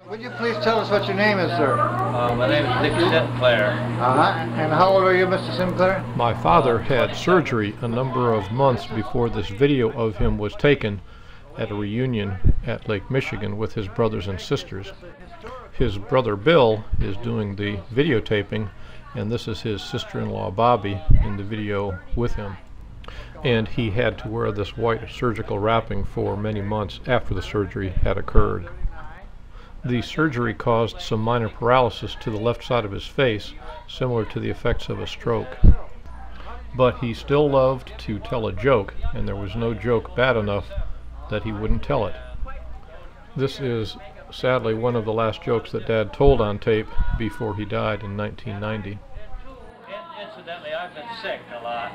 Would you please tell us what your name is, sir? My name is Dick Sinclair. And how old are you, Mr. Sinclair? My father had surgery a number of months before this video of him was taken at a reunion at Lake Michigan with his brothers and sisters. His brother Bill is doing the videotaping, and this is his sister-in-law Bobby in the video with him. And he had to wear this white surgical wrapping for many months after the surgery had occurred. The surgery caused some minor paralysis to the left side of his face, similar to the effects of a stroke. But he still loved to tell a joke, and there was no joke bad enough that he wouldn't tell it. This is sadly one of the last jokes that Dad told on tape before he died in 1990. Incidentally, I've been sick a lot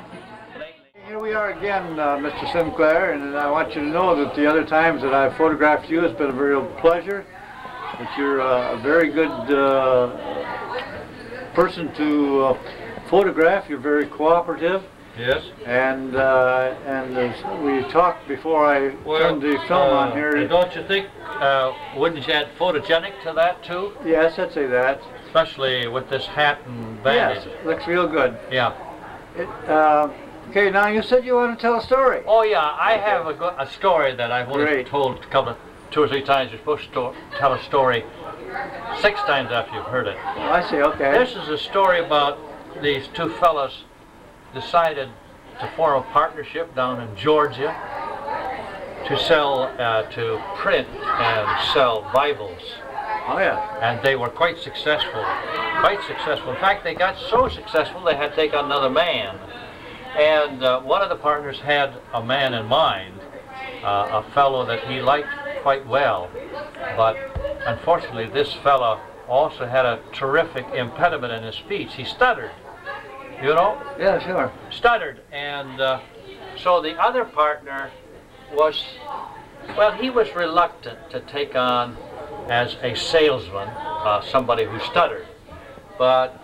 lately. Here we are again, Mr. Sinclair, and I want you to know that the other times that I've photographed you, it's been a real pleasure. That you're a very good person to photograph. You're very cooperative. Yes. And as we talked before I turned the film on here. Don't you think, wouldn't you add photogenic to that too? Yes, I'd say that. Especially with this hat and bandage. Yes, looks real good. Yeah. Okay, now you said you want to tell a story. Oh yeah, I have a story that I've only told two or three times. You're supposed to tell a story 6 times after you've heard it. Oh, I see, okay. This is a story about these two fellows decided to form a partnership down in Georgia to sell, to print and sell Bibles. Oh yeah. And they were quite successful, quite successful. In fact, they got so successful they had to take on another man. And one of the partners had a man in mind, a fellow that he liked quite well, but unfortunately this fellow also had a terrific impediment in his speech. He stuttered, you know? Yeah, sure. Stuttered, and so the other partner was, well, he was reluctant to take on as a salesman somebody who stuttered, but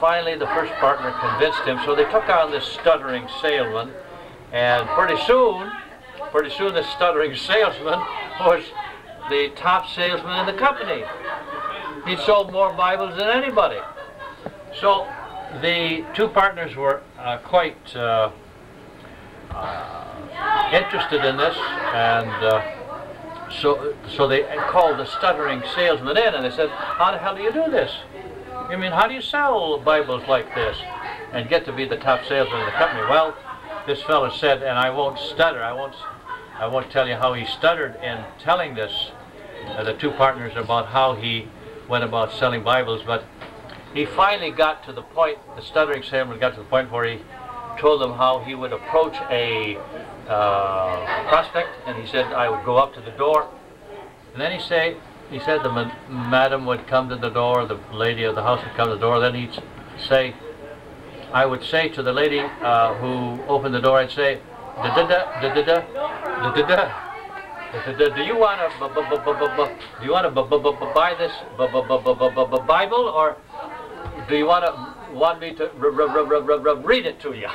finally the first partner convinced him, so they took on this stuttering salesman, and pretty soon this stuttering salesman was the top salesman in the company. He sold more Bibles than anybody. So the two partners were quite interested in this, and so they called the stuttering salesman in, and they said, "How the hell do you do this? I mean, how do you sell Bibles like this and get to be the top salesman in the company?" Well, this fellow said, and I won't stutter, I won't tell you how he stuttered in telling this, the two partners, about how he went about selling Bibles, but he finally got to the point, the stuttering salesman got to the point where he told them how he would approach a prospect, and he said, I would go up to the door, and then he said the madam would come to the door, the lady of the house would come to the door, then he'd say, I would say to the lady who opened the door, I'd say, do you want to buy this Bible, or do you want me to read it to you?